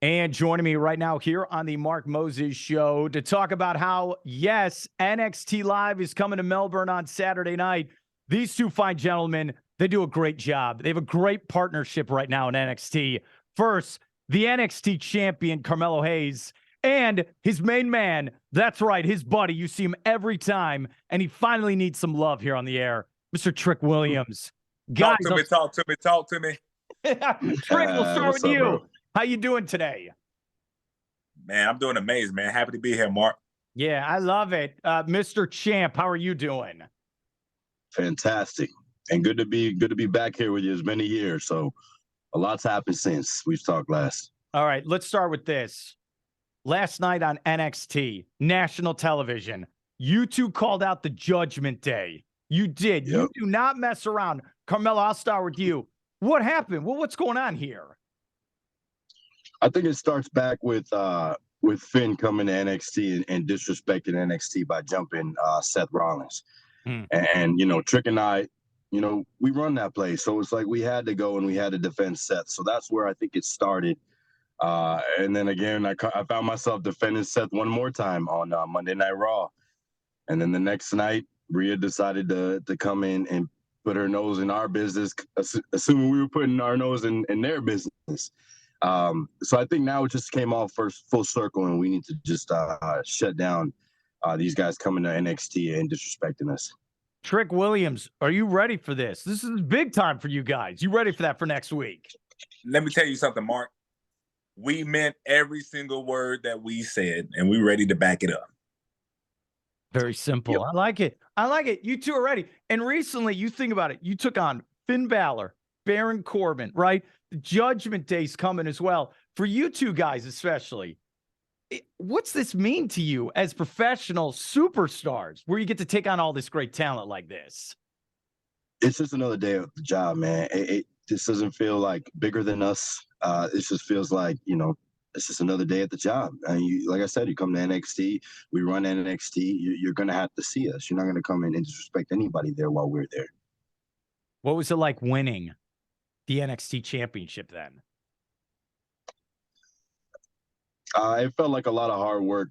And joining me right now here on the Mark Moses Show to talk about how, yes, NXT Live is coming to Melbourne on Saturday night. These two fine gentlemen, they do a great job. They have a great partnership right now in NXT. First, the NXT champion, Carmelo Hayes, and his main man, that's right, his buddy. You see him every time, and he finally needs some love here on the air, Mr. Trick Williams. Talk to me, talk to me, talk to me. Trick, we'll start with you. Bro? How you doing today? Man, I'm doing amazing, man. Happy to be here, Mark. Yeah, I love it. Mr. Champ, how are you doing? Fantastic. And good to be back here with you. It's been a year, so a lot's happened since we've talked last. All right, let's start with this. Last night on NXT, national television, you two called out the Judgment Day. You did. Yep. You do not mess around. Carmelo, I'll start with you. What happened? Well, what's going on here? I think it starts back with Finn coming to NXT and disrespecting NXT by jumping Seth Rollins. And Trick and I, we run that place. So it's like we had to go and we had to defend Seth. So that's where I think it started. And then again, I found myself defending Seth one more time on Monday Night Raw. And then the next night, Rhea decided to come in and put her nose in our business, assuming we were putting our nose in their business. So I think now it just came off first full circle, and we need to just shut down these guys coming to NXT and disrespecting us. Trick Williams, are you ready for this? This is big time for you guys. You ready for that for next week? Let me tell you something, Mark. We meant every single word that we said, and we're ready to back it up. Very simple. Yep. I like it. I like it. You two are ready. And recently, you think about it, you took on Finn Balor, Baron Corbin, right? The Judgment Day's coming as well. For you two guys especially, what's this mean to you as professional superstars where you get to take on all this great talent like this? It's just another day of the job, man. It just doesn't feel like bigger than us. It just feels like, it's just another day at the job. And like I said, you come to NXT, we run NXT, you're going to have to see us. You're not going to come in and disrespect anybody there while we're there. What was it like winning the NXT championship then? It felt like a lot of hard work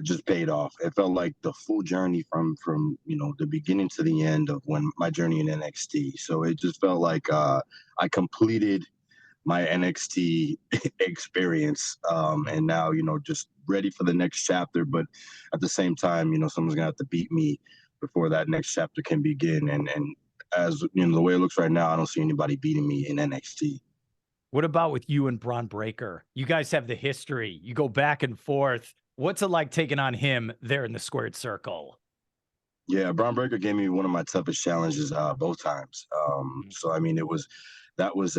just paid off. It felt like the full journey from the beginning to the end of when my journey in NXT. So it just felt like I completed my NXT experience, and now just ready for the next chapter. But at the same time, someone's gonna have to beat me before that next chapter can begin. And as the way it looks right now, I don't see anybody beating me in NXT. What about with you and Braun Breaker? You guys have the history. You go back and forth. What's it like taking on him there in the squared circle? Yeah, Braun Breaker gave me one of my toughest challenges both times. So I mean, that was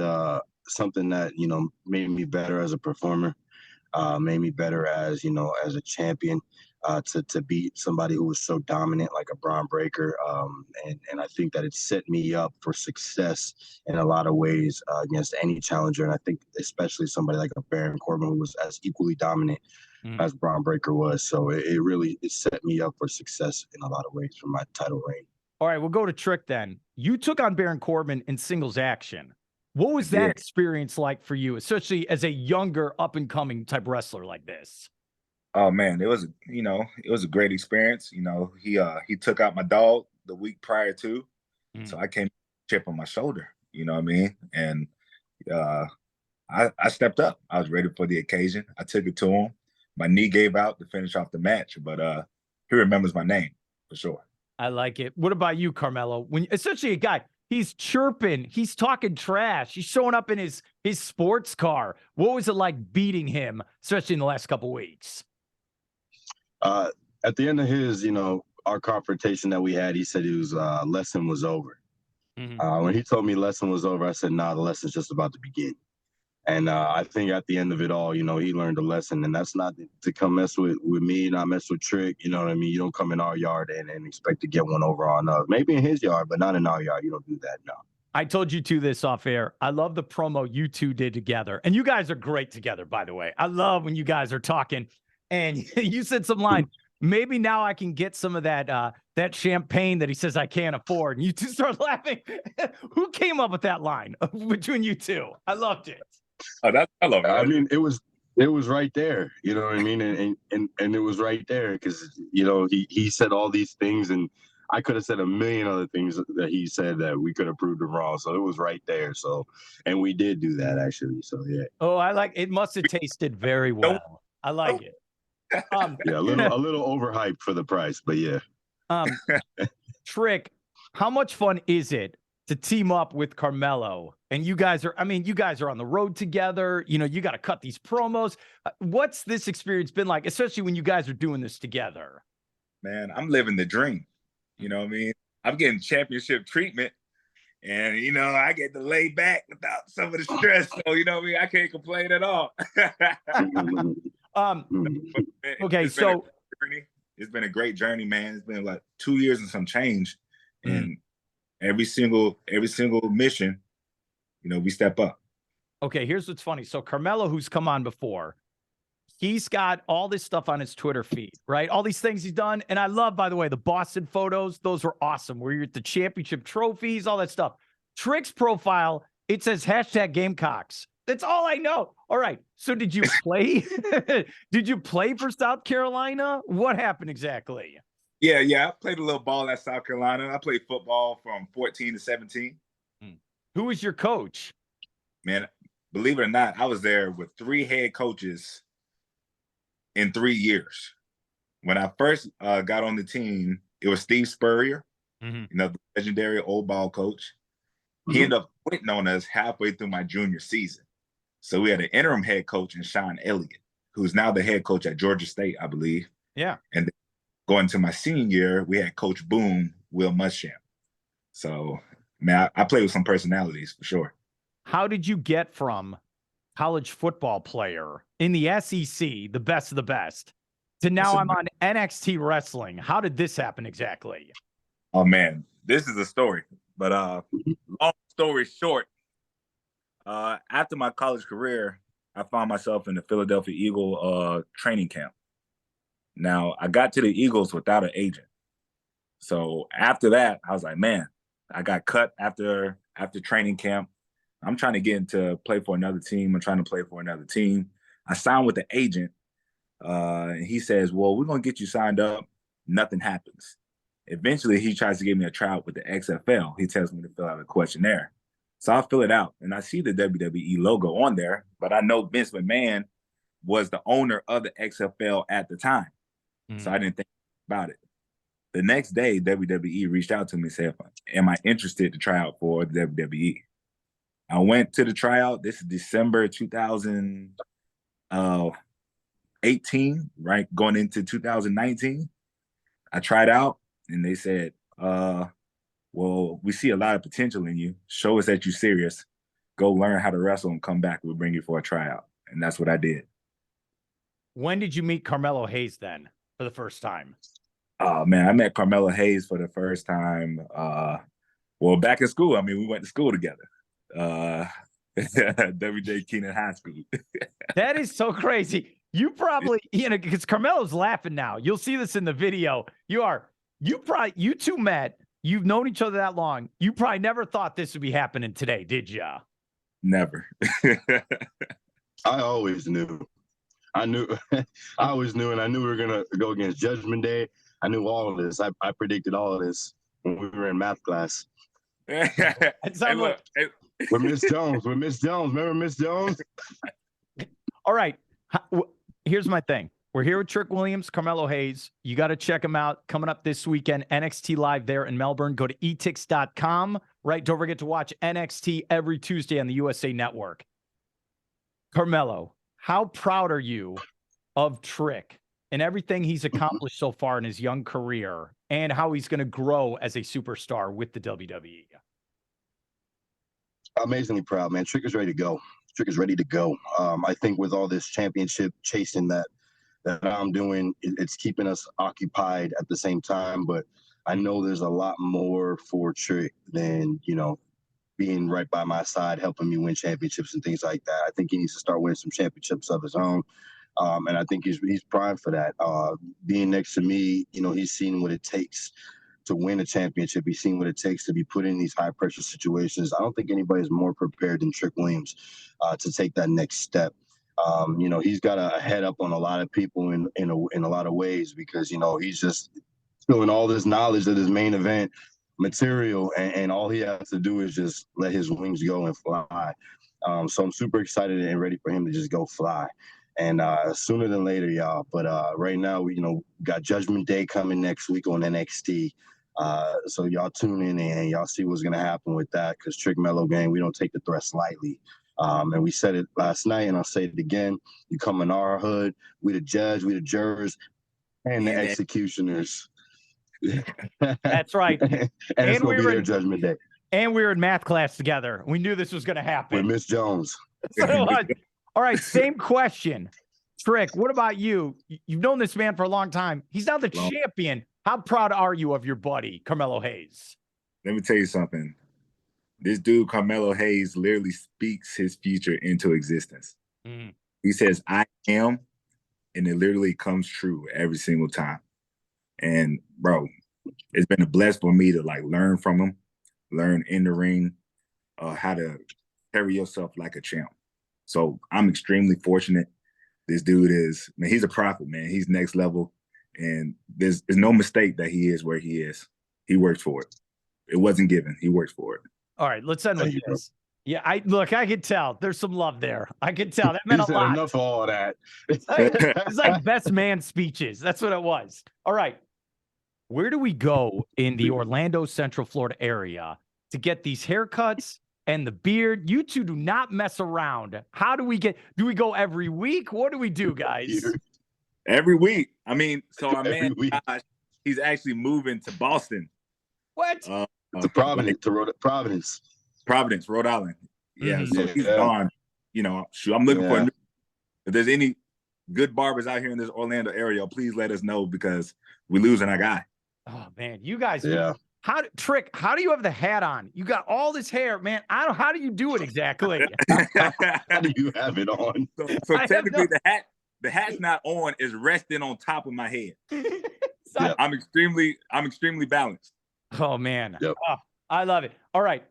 something that made me better as a performer, made me better as as a champion, to beat somebody who was so dominant like a Braun Breaker, and I think that it set me up for success in a lot of ways against any challenger, and I think especially somebody like a Baron Corbin who was as equally dominant as Braun Breaker was. So it really set me up for success in a lot of ways for my title reign. All right, we'll go to Trick then. You took on Baron Corbin in singles action. What was that experience like for you, especially as a younger, up-and-coming type wrestler like this? Oh man, it was a great experience. He took out my dog the week prior to, so I came chip on my shoulder. You know what I mean? And I stepped up. I was ready for the occasion. I took it to him. My knee gave out to finish off the match, but he remembers my name for sure. I like it. What about you, Carmelo? When essentially a guy, he's chirping, he's talking trash, he's showing up in his sports car. What was it like beating him, especially in the last couple of weeks? At the end of his, our confrontation that we had, he said lesson was over. When he told me lesson was over, I said, nah, the lesson's just about to begin. And I think at the end of it all, he learned a lesson, and that's not to come mess with me, not mess with Trick. You know what I mean? You don't come in our yard and expect to get one over on us. Maybe in his yard, but not in our yard. You don't do that, no. I told you two this off air. I love the promo you two did together. And you guys are great together, by the way. I love when you guys are talking. And you said some line, maybe now I can get some of that champagne that he says I can't afford. And you two start laughing. Who came up with that line between you two? I loved it. Oh, I love it. I mean, it was It was right there, you know what I mean, and it was right there because he said all these things, and I could have said a million other things that he said that we could have proved him wrong. So it was right there. So, and we did do that actually. So yeah. Oh, I like it. Must have tasted very well. I like it. Yeah, a little overhyped for the price, but yeah. Trick, how much fun is it to team up with Carmelo? And you guys are on the road together. You got to cut these promos. What's this experience been like, especially when you guys are doing this together? Man, I'm living the dream. You know what I mean? I'm getting championship treatment, and I get to lay back without some of the stress. So you know what I mean? I can't complain at all. Okay, so it's been a great journey, man. It's been like 2 years and some change, and every single mission, we step up. Okay, here's what's funny. So Carmelo, who's come on before, he's got all this stuff on his Twitter feed, right? All these things he's done. And I love, by the way, the Boston photos. Those were awesome. Where you're at the championship trophies, all that stuff. Trick's profile, it says #Gamecocks. That's all I know. All right. So did you play? Did you play for South Carolina? What happened exactly? Yeah. I played a little ball at South Carolina. I played football from 14 to 17. Who was your coach? Man, believe it or not, I was there with 3 head coaches in 3 years. When I first got on the team, it was Steve Spurrier, the legendary old ball coach. He ended up quitting on us halfway through my junior season. So we had an interim head coach in Sean Elliott, who's now the head coach at Georgia State, I believe. Yeah. And going to my senior year, we had Coach Boom, Will Muschamp. So, man, I played with some personalities for sure. How did you get from college football player in the SEC, the best of the best, to now I'm on NXT wrestling? How did this happen exactly? Oh, man, this is a story. But long story short, after my college career, I found myself in the Philadelphia Eagle training camp. Now, I got to the Eagles without an agent. So after that, I was like, man, I got cut after training camp. I'm trying to get into play for another team. I'm trying to play for another team. I signed with the agent. And he says, well, we're going to get you signed up. Nothing happens. Eventually, he tries to give me a tryout with the XFL. He tells me to fill out a questionnaire. So I fill it out, and I see the WWE logo on there, but I know Vince McMahon was the owner of the XFL at the time. So I didn't think about it. The next day, WWE reached out to me and said, am I interested to try out for the WWE? I went to the tryout. This is December 2018, right? Going into 2019. I tried out, and they said, well, we see a lot of potential in you. Show us that you're serious. Go learn how to wrestle and come back. We'll bring you for a tryout. And that's what I did. When did you meet Carmelo Hayes then for the first time? Oh, man, I met Carmelo Hayes for the first time. Well, back in school. I mean, we went to school together. W.J. Keenan High School. That is so crazy. You probably, because Carmelo's laughing now. You'll see this in the video. You two met. You've known each other that long. You probably never thought this would be happening today, did you? Never. I always knew. I always knew, and I knew we were going to go against Judgment Day. I knew all of this. I predicted all of this when we were in math class. Hey, look, with Miss Jones. Remember Miss Jones? All right. Here's my thing. We're here with Trick Williams, Carmelo Hayes. You got to check him out. Coming up this weekend, NXT Live there in Melbourne. Go to etix.com. Right? Don't forget to watch NXT every Tuesday on the USA Network. Carmelo, how proud are you of Trick and everything he's accomplished so far in his young career and how he's going to grow as a superstar with the WWE? Amazingly proud, man. Trick is ready to go. I think with all this championship chasing that I'm doing, it's keeping us occupied at the same time. But I know there's a lot more for Trick than, being right by my side, helping me win championships and things like that. I think he needs to start winning some championships of his own. And I think he's primed for that. Being next to me, he's seen what it takes to win a championship. He's seen what it takes to be put in these high pressure situations. I don't think anybody's more prepared than Trick Williams to take that next step. You know, he's got a head up on a lot of people in a lot of ways because, you know, he's just spilling all this knowledge of his main event material, and all he has to do is just let his wings go and fly. So I'm super excited and ready for him to just go fly. And sooner than later, y'all. But right now, we, you know, got Judgment Day coming next week on NXT. So y'all tune in and y'all see what's gonna happen with that, because Trick Mello gang, we don't take the threats lightly. And we said it last night, and I'll say it again. You come in our hood, we the judge, we the jurors, and the executioners. That's right. And it's gonna be their Judgment Day. And we were in math class together. We knew this was going to happen. With Miss Jones. All right, same question. Trick, what about you? You've known this man for a long time. He's now the champion. How proud are you of your buddy, Carmelo Hayes? Let me tell you something. This dude, Carmelo Hayes, literally speaks his future into existence. He says, I am, and it literally comes true every single time. And, bro, it's been a blessing for me to, like, learn from him, learn in the ring, how to carry yourself like a champ. So I'm extremely fortunate. This dude is, man, he's a prophet, man. He's next level. And there's no mistake that he is where he is. He works for it. It wasn't given. He works for it. All right, let's end with this. Yeah, I could tell. There's some love there. I could tell. That meant a lot. Enough of all that. It's like best man speeches. That's what it was. All right. Where do we go in the Orlando, Central Florida area to get these haircuts and the beard? You two do not mess around. How do we go every week? What do we do, guys? Every week. I mean, so our man, Josh, he's actually moving to Boston. What? To Providence. Providence, Rhode Island. Yeah, so he's gone. You know, shoot, I'm looking for if there's any good barbers out here in this Orlando area, please let us know, because we're losing our guy. Oh man, you guys. Yeah. Trick, how do you have the hat on? You got all this hair, man. How do you do it exactly? How do you have it on? So technically the hat's not on, is resting on top of my head. I'm extremely balanced. Oh man. Yep. Oh, I love it. All right.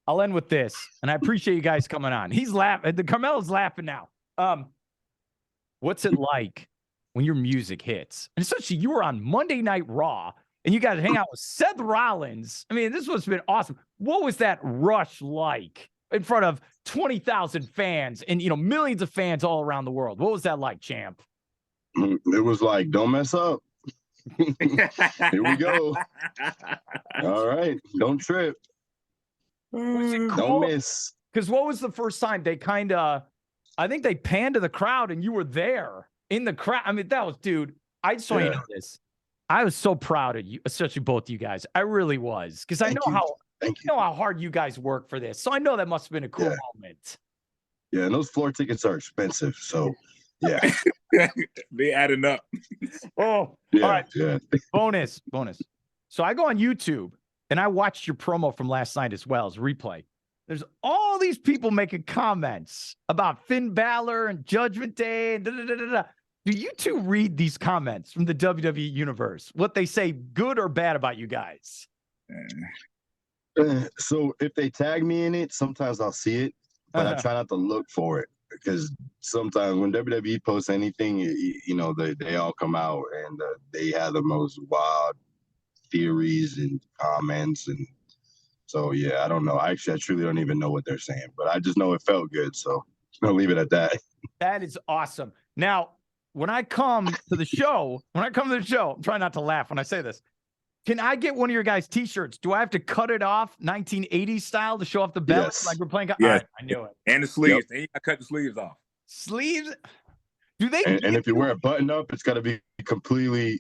I'll end with this, and I appreciate you guys coming on. He's laughing. Carmelo's laughing now. What's it like when your music hits? And especially you were on Monday Night Raw, and you guys hang out with Seth Rollins. I mean, this must have been awesome. What was that rush like in front of 20,000 fans and, you know, millions of fans all around the world? What was that like, champ? It was like, don't mess up. Here we go. All right. Don't trip. Was it cool? Don't miss. Because what was the first time they I think they panned to the crowd and you were there in the crowd. I mean, that was, dude, I just want you to know this. I was so proud of you, especially both you guys. I really was, because I know how hard you guys work for this. So I know that must have been a cool moment. Yeah, and those floor tickets are expensive. So, yeah. They adding up. Oh, yeah, all right. Yeah. Bonus. So I go on YouTube and I watched your promo from last night as well as replay. There's all these people making comments about Finn Balor and Judgment Day and da-da-da-da-da. Do you two read these comments from the WWE Universe? What they say, good or bad about you guys? So if they tag me in it, sometimes I'll see it, but I try not to look for it, because sometimes when WWE posts anything, you know, they all come out and they have the most wild theories and comments. And so, yeah, I don't know. I truly don't even know what they're saying, but I just know it felt good. So I'll leave it at that. That is awesome. Now, when I come to the show, I'm trying not to laugh when I say this. Can I get one of your guys' T-shirts? Do I have to cut it off 1980s style to show off the belly? Yes. Like we're playing? Yeah, right, I knew it. And the sleeves. And you got to cut the sleeves off. Sleeves? Do they? And if you wear a button up, it's got to be completely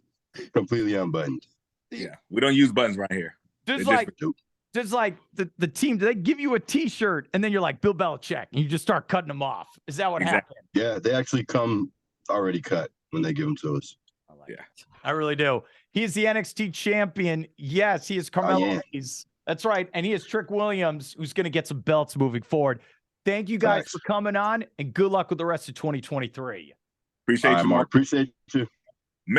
unbuttoned. Yeah, we don't use buttons right here. Does like the team, do they give you a T-shirt and then you're like Bill Belichick and you just start cutting them off? Is that what happened? Yeah, they actually come already cut when they give them to us. I like it. I really do. He is the NXT champion. Yes, he is Carmelo Hayes. That's right. And he is Trick Williams, who's going to get some belts moving forward. Thank you guys for coming on, and good luck with the rest of 2023. Appreciate you, Mark. Appreciate you.